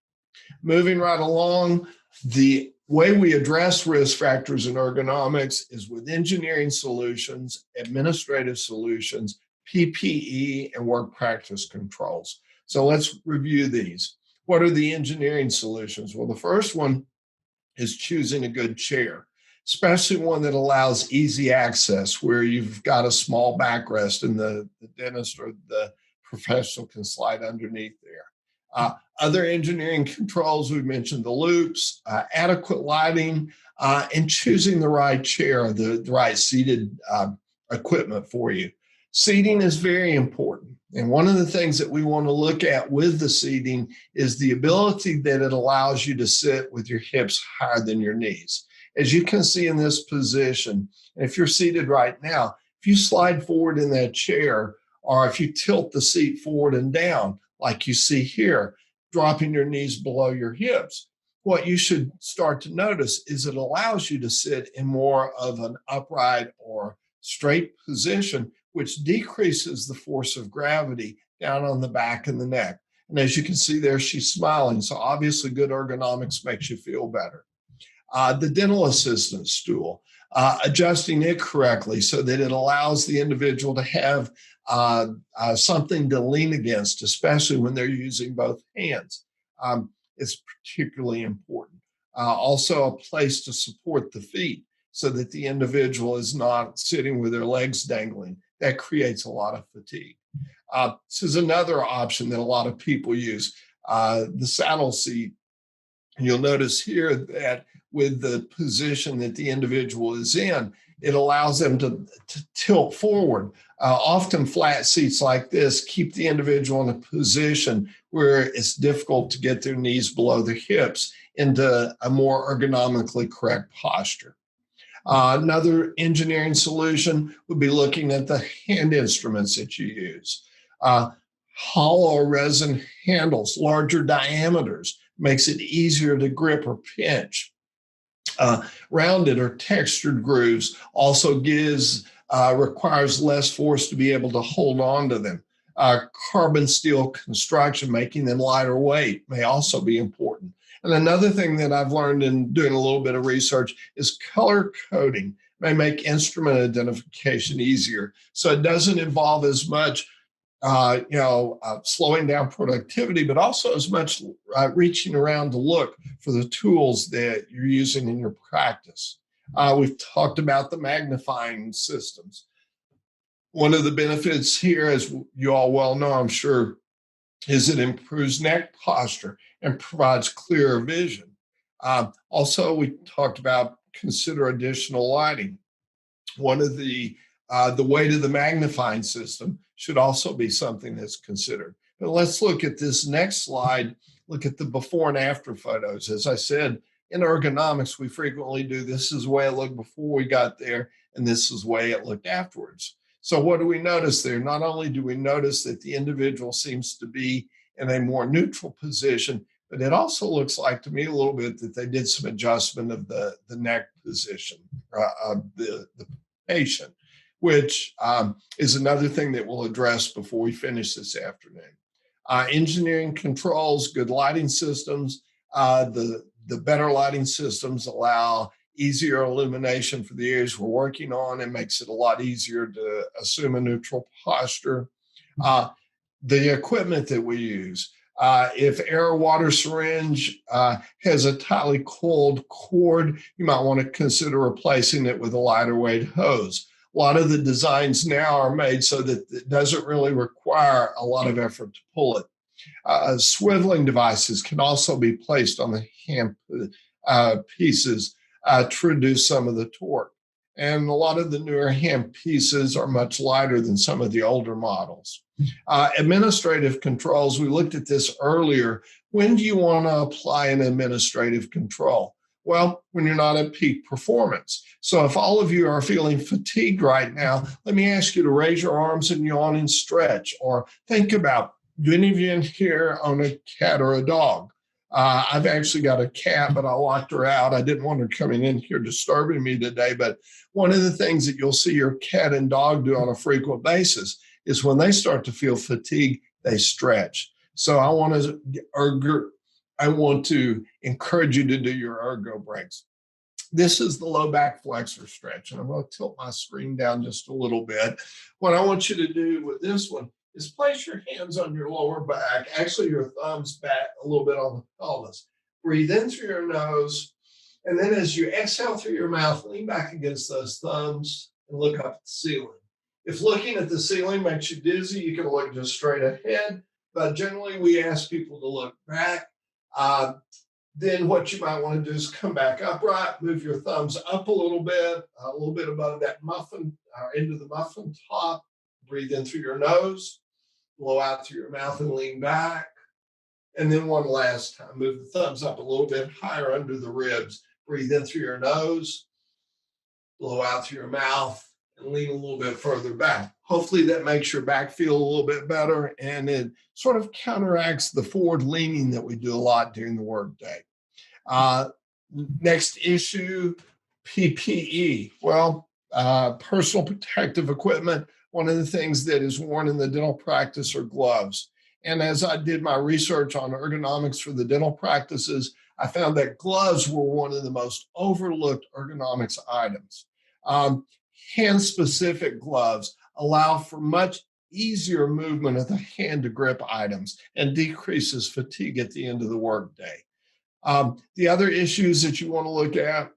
Moving right along, the way we address risk factors in ergonomics is with engineering solutions, administrative solutions, PPE, and work practice controls. So let's review these. What are the engineering solutions? Well, the first one is choosing a good chair, especially one that allows easy access where you've got a small backrest and the dentist or the professional can slide underneath there. Other engineering controls, we mentioned the loops, adequate lighting, and choosing the right chair, the right seated equipment for you. Seating is very important. And one of the things that we want to look at with the seating is the ability that it allows you to sit with your hips higher than your knees. As you can see in this position, if you're seated right now, if you slide forward in that chair, or if you tilt the seat forward and down, like you see here, dropping your knees below your hips, what you should start to notice is it allows you to sit in more of an upright or straight position, which decreases the force of gravity down on the back and the neck. And as you can see there, she's smiling. So obviously good ergonomics makes you feel better. The dental assistant stool, adjusting it correctly so that it allows the individual to have something to lean against, especially when they're using both hands. It's particularly important. Also a place to support the feet so that the individual is not sitting with their legs dangling. That creates a lot of fatigue. This is another option that a lot of people use, the saddle seat. You'll notice here that with the position that the individual is in, it allows them to tilt forward. Often flat seats like this keep the individual in a position where it's difficult to get their knees below their hips into a more ergonomically correct posture. Another engineering solution would be looking at the hand instruments that you use. Hollow resin handles, larger diameters, makes it easier to grip or pinch. Rounded or textured grooves also requires less force to be able to hold on to them. Carbon steel construction, making them lighter weight, may also be important. And another thing that I've learned in doing a little bit of research is color coding may make instrument identification easier. So it doesn't involve as much slowing down productivity, but also as much reaching around to look for the tools that you're using in your practice. We've talked about the magnifying systems. One of the benefits here, as you all well know, I'm sure, is it improves neck posture and provides clearer vision. Also, we talked about consider additional lighting. One of the weight of the magnifying system should also be something that's considered. But let's look at this next slide. Look at the before and after photos. As I said, in ergonomics, we frequently do this is the way it looked before we got there, and this is the way it looked afterwards. So what do we notice there? Not only do we notice that the individual seems to be in a more neutral position, but it also looks like to me a little bit that they did some adjustment of the neck position of the patient, which is another thing that we'll address before we finish this afternoon. Engineering controls, good lighting systems. The better lighting systems allow easier illumination for the areas we're working on and makes it a lot easier to assume a neutral posture. The equipment that we use. If air water syringe has a tightly coiled cord, you might want to consider replacing it with a lighter weight hose. A lot of the designs now are made so that it doesn't really require a lot of effort to pull it. Swiveling devices can also be placed on the hand pieces to reduce some of the torque. And a lot of the newer hand pieces are much lighter than some of the older models. Administrative controls, we looked at this earlier. When do you want to apply an administrative control? Well, when you're not at peak performance. So if all of you are feeling fatigued right now, let me ask you to raise your arms and yawn and stretch, or think about, do any of you in here own a cat or a dog? I've actually got a cat, but I locked her out. I didn't want her coming in here disturbing me today. But one of the things that you'll see your cat and dog do on a frequent basis is when they start to feel fatigue, they stretch. So I want to encourage you to do your ERGO Breaks. This is the low back flexor stretch, and I'm going to tilt my screen down just a little bit. What I want you to do with this one is place your hands on your lower back, actually your thumbs back a little bit on the pelvis. Breathe in through your nose, and then as you exhale through your mouth, lean back against those thumbs and look up at the ceiling. If looking at the ceiling makes you dizzy, you can look just straight ahead, but generally we ask people to look back. Then what you might want to do is come back upright, move your thumbs up a little bit above that muffin, into the muffin top. Breathe in through your nose, blow out through your mouth and lean back. And then one last time, move the thumbs up a little bit higher under the ribs. Breathe in through your nose, blow out through your mouth, and lean a little bit further back. Hopefully that makes your back feel a little bit better, and it sort of counteracts the forward leaning that we do a lot during the workday. Next issue, PPE. Well, personal protective equipment. One of the things that is worn in the dental practice are gloves. And as I did my research on ergonomics for the dental practices, I found that gloves were one of the most overlooked ergonomics items. Hand-specific gloves allow for much easier movement of the hand to grip items and decreases fatigue at the end of the workday. The other issues that you want to look at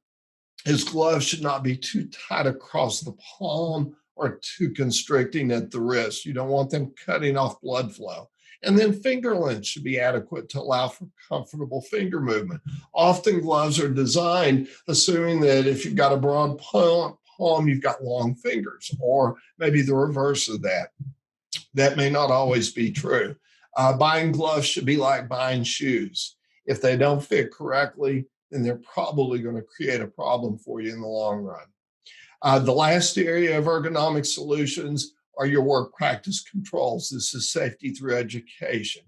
is gloves should not be too tight across the palm or too constricting at the wrist. You don't want them cutting off blood flow. And then finger length should be adequate to allow for comfortable finger movement. Often gloves are designed assuming that if you've got a broad palm, you've got long fingers, or maybe the reverse of that. That may not always be true. Buying gloves should be like buying shoes. If they don't fit correctly, then they're probably going to create a problem for you in the long run. The last area of ergonomic solutions are your work practice controls. This is safety through education.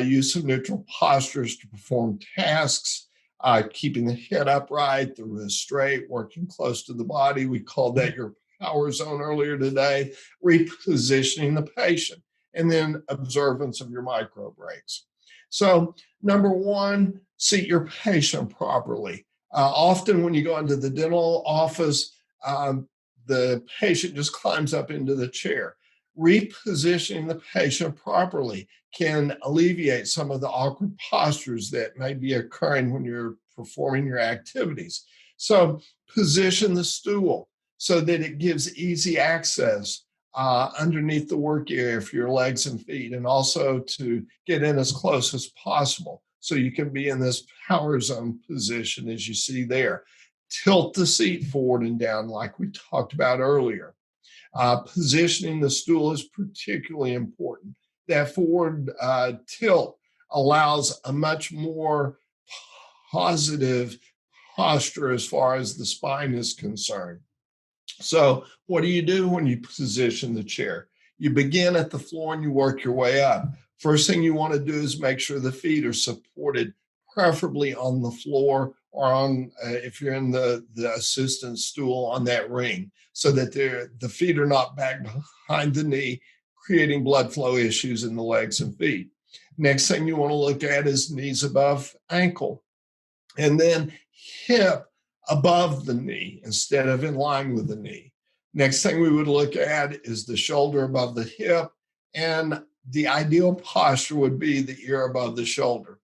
use of neutral postures to perform tasks, keeping the head upright, the wrist straight, working close to the body. We called that your power zone earlier today, repositioning the patient, and then observance of your micro breaks. So, number one, seat your patient properly. Often when you go into the dental office, the patient just climbs up into the chair. Repositioning the patient properly can alleviate some of the awkward postures that may be occurring when you're performing your activities. So, position the stool so that it gives easy access underneath the work area for your legs and feet, and also to get in as close as possible so you can be in this power zone position as you see there. Tilt the seat forward and down like we talked about earlier. Positioning the stool is particularly important. That forward tilt allows a much more positive posture as far as the spine is concerned. So, what do you do when you position the chair? You begin at the floor and you work your way up. First thing you want to do is make sure the feet are supported, preferably on the floor or on, if you're in the assistant stool, on that ring, so that the feet are not back behind the knee, creating blood flow issues in the legs and feet. Next thing you want to look at is knees above ankle, and then hip above the knee instead of in line with the knee. Next thing we would look at is the shoulder above the hip, and the ideal posture would be the ear above the shoulder.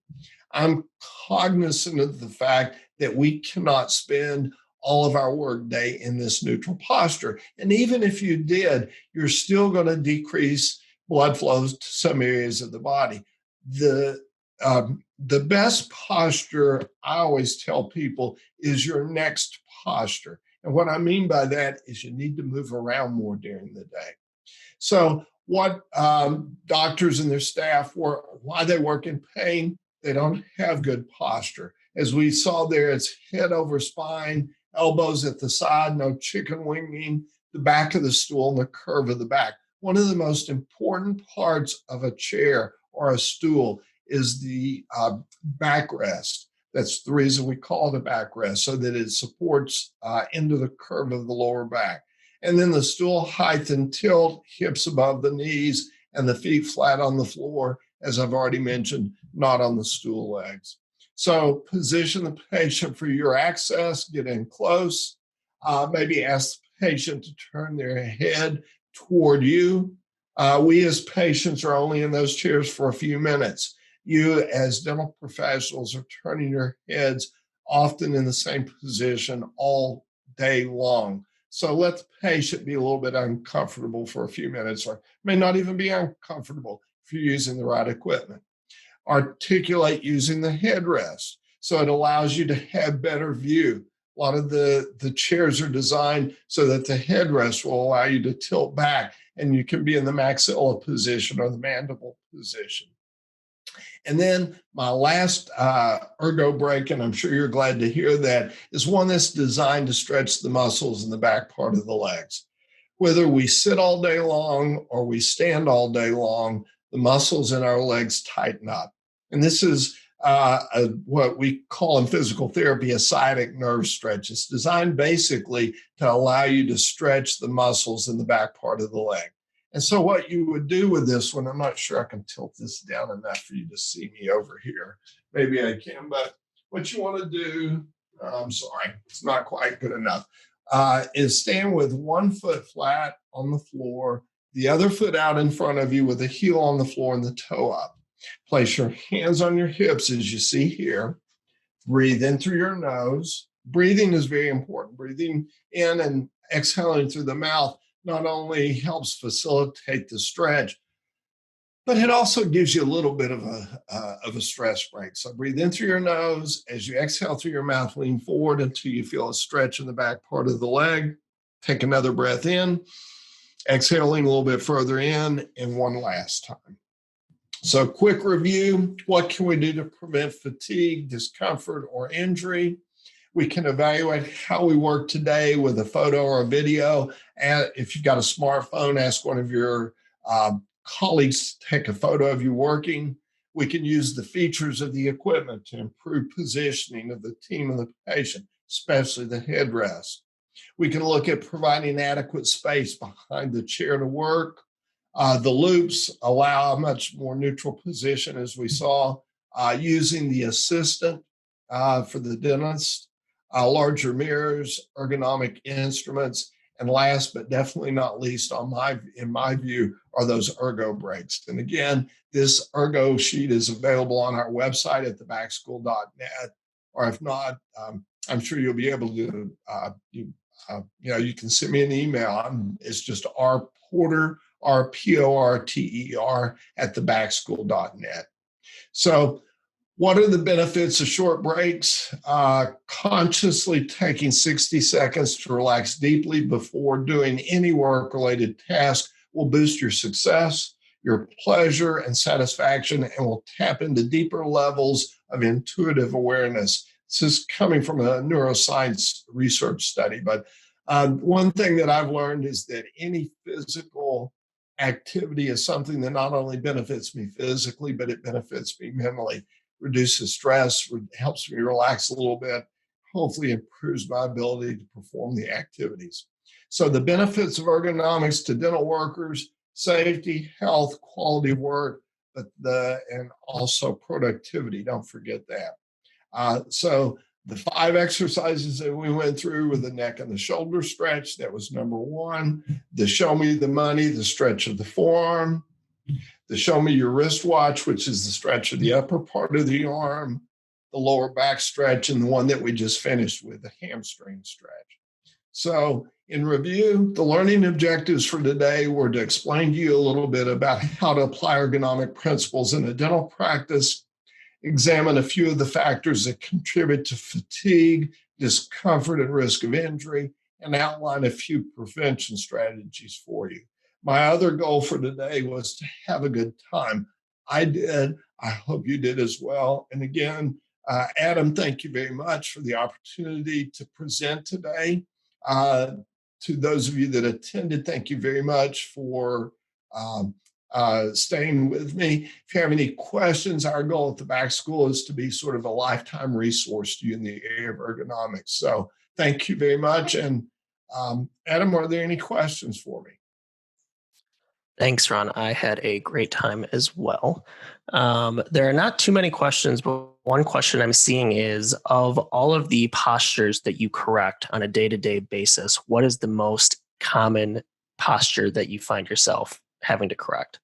I'm cognizant of the fact that we cannot spend all of our workday in this neutral posture. And even if you did, you're still going to decrease blood flows to some areas of the body. The best posture, I always tell people, is your next posture. And what I mean by that is you need to move around more during the day. So what doctors and their staff why they work in pain, they don't have good posture. As we saw there, it's head over spine, elbows at the side, no chicken winging, the back of the stool and the curve of the back. One of the most important parts of a chair or a stool is the backrest. That's the reason we call it a backrest, so that it supports into the curve of the lower back. And then the stool height and tilt, hips above the knees, and the feet flat on the floor, as I've already mentioned, not on the stool legs. So position the patient for your access, get in close, maybe ask the patient to turn their head toward you. We as patients are only in those chairs for a few minutes. You as dental professionals are turning your heads often in the same position all day long. So let the patient be a little bit uncomfortable for a few minutes, or may not even be uncomfortable if you're using the right equipment. Articulate using the headrest, so it allows you to have better view. A lot of the chairs are designed so that the headrest will allow you to tilt back and you can be in the maxilla position or the mandible position. And then my last ergo break, and I'm sure you're glad to hear that, is one that's designed to stretch the muscles in the back part of the legs. Whether we sit all day long or we stand all day long, the muscles in our legs tighten up. And this is what we call in physical therapy a sciatic nerve stretch. It's designed basically to allow you to stretch the muscles in the back part of the leg. And so what you would do with this one, I'm not sure I can tilt this down enough for you to see me over here. Maybe I can, but what you want to do, I'm sorry, it's not quite good enough, is stand with one foot flat on the floor, the other foot out in front of you with the heel on the floor and the toe up. Place your hands on your hips as you see here. Breathe in through your nose. Breathing is very important. Breathing in and exhaling through the mouth not only helps facilitate the stretch, but it also gives you a little bit of a stress break. So breathe in through your nose. As you exhale through your mouth, lean forward until you feel a stretch in the back part of the leg. Take another breath in, exhaling a little bit further in, and one last time. So quick review, what can we do to prevent fatigue, discomfort, or injury? We can evaluate how we work today with a photo or a video. And if you've got a smartphone, ask one of your colleagues to take a photo of you working. We can use the features of the equipment to improve positioning of the team and the patient, especially the headrest. We can look at providing adequate space behind the chair to work. The loops allow a much more neutral position, as we saw, using the assistant for the dentist, larger mirrors, ergonomic instruments, and last but definitely not least, in my view, are those ERGO breaks. And again, this ERGO sheet is available on our website at thebackschool.net, or if not, I'm sure you'll be able to. You can send me an email. It's just rporter, RPORTER at thebackschool.net. So, what are the benefits of short breaks? Consciously taking 60 seconds to relax deeply before doing any work-related task will boost your success, your pleasure, and satisfaction, and will tap into deeper levels of intuitive awareness. This is coming from a neuroscience research study, but one thing that I've learned is that any physical activity is something that not only benefits me physically, but it benefits me mentally, reduces stress, helps me relax a little bit, hopefully improves my ability to perform the activities. So the benefits of ergonomics to dental workers: safety, health, quality of work, and also productivity. Don't forget that. So the 5 exercises that we went through were the neck and the shoulder stretch. That was number 1. The show me the money, the stretch of the forearm. The show me your wristwatch, which is the stretch of the upper part of the arm. The lower back stretch, and the one that we just finished with, the hamstring stretch. So in review, the learning objectives for today were to explain to you a little bit about how to apply ergonomic principles in a dental practice, examine a few of the factors that contribute to fatigue, discomfort, and risk of injury, and outline a few prevention strategies for you. My other goal for today was to have a good time. I did. I hope you did as well. And again, Adam, thank you very much for the opportunity to present today. To those of you that attended, thank you very much for staying with me. If you have any questions, our goal at the Back School is to be sort of a lifetime resource to you in the area of ergonomics. So thank you very much. And Adam, are there any questions for me? Thanks, Ron. I had a great time as well. There are not too many questions, but one question I'm seeing is, of all of the postures that you correct on a day-to-day basis, what is the most common posture that you find yourself having to correct?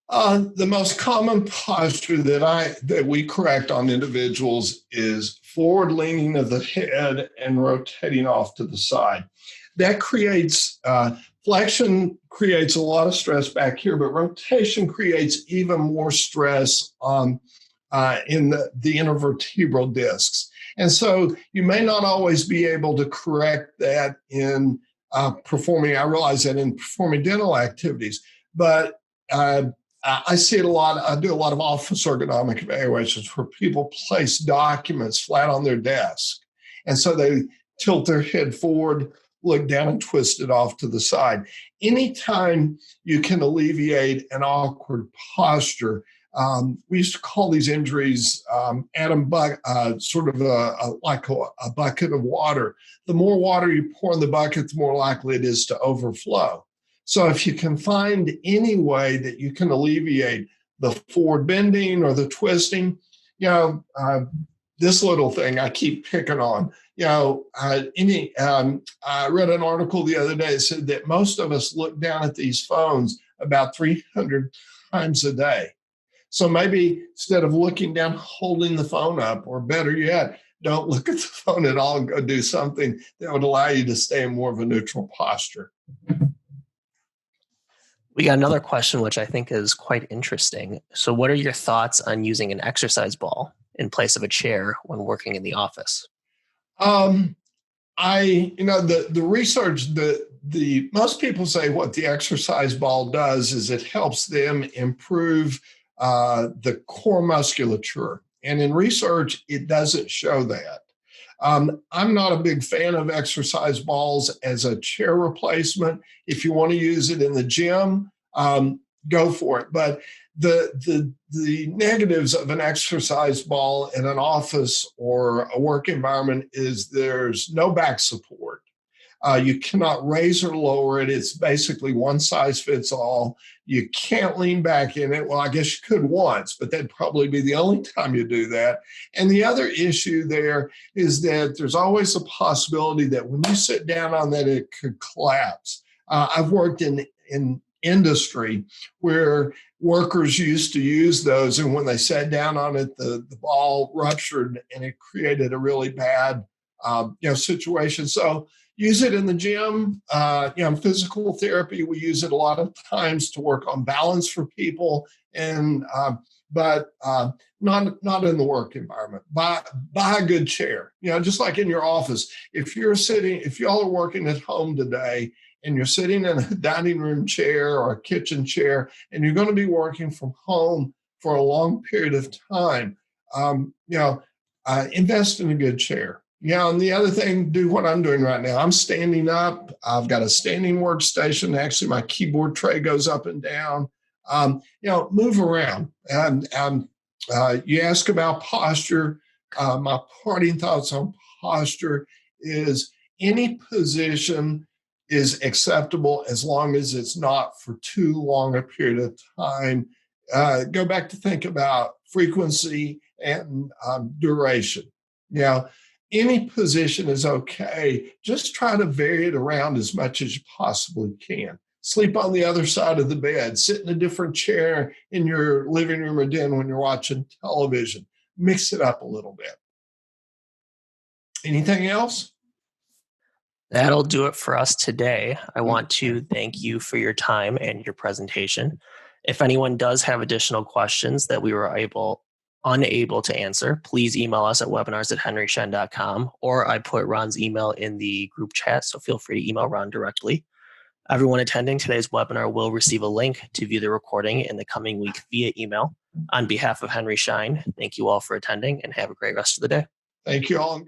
The most common posture that we correct on individuals is forward leaning of the head and rotating off to the side. That creates flexion, creates a lot of stress back here, but rotation creates even more stress in the intervertebral discs. And so you may not always be able to correct that in performing, I realize that in performing dental activities, but I see it a lot. I do a lot of office ergonomic evaluations where people place documents flat on their desk. And so they tilt their head forward, look down, and twist it off to the side. Anytime you can alleviate an awkward posture, we used to call these injuries, Adam, sort of like a bucket of water. The more water you pour in the bucket, the more likely it is to overflow. So if you can find any way that you can alleviate the forward bending or the twisting, this little thing I keep picking on, I read an article the other day that said that most of us look down at these phones about 300 times a day. So maybe instead of looking down, holding the phone up, or better yet, don't look at the phone at all and go do something that would allow you to stay in more of a neutral posture. We got another question, which I think is quite interesting. So what are your thoughts on using an exercise ball in place of a chair when working in the office? The research, the most people say what the exercise ball does is it helps them improve the core musculature. And in research, it doesn't show that. I'm not a big fan of exercise balls as a chair replacement. If you want to use it in the gym, go for it. But the negatives of an exercise ball in an office or a work environment is there's no back support. You cannot raise or lower it. It's basically one size fits all. You can't lean back in it. Well, I guess you could once, but that'd probably be the only time you do that. And the other issue there is that there's always a possibility that when you sit down on that, it could collapse. I've worked in industry where workers used to use those, and when they sat down on it, the ball ruptured and it created a really bad situation. So use it in the gym. Physical therapy, we use it a lot of times to work on balance for people, and but not in the work environment. Buy a good chair. Just like in your office, if y'all are working at home today and you're sitting in a dining room chair or a kitchen chair, and you're going to be working from home for a long period of time, invest in a good chair. And the other thing, do what I'm doing right now. I'm standing up. I've got a standing workstation. Actually, my keyboard tray goes up and down. Move around. And you ask about posture. My parting thoughts on posture is any position is acceptable as long as it's not for too long a period of time. Go back to think about frequency and duration. Any position is okay. Just try to vary it around as much as you possibly can. Sleep on the other side of the bed. Sit in a different chair in your living room or den when you're watching television. Mix it up a little bit. Anything else? That'll do it for us today. I want to thank you for your time and your presentation. If anyone does have additional questions that we were unable to answer, please email us at webinars@henryschein.com, or I put Ron's email in the group chat, so feel free to email Ron directly. Everyone attending today's webinar will receive a link to view the recording in the coming week via email. On behalf of Henry Schein, thank you all for attending and have a great rest of the day. Thank you all.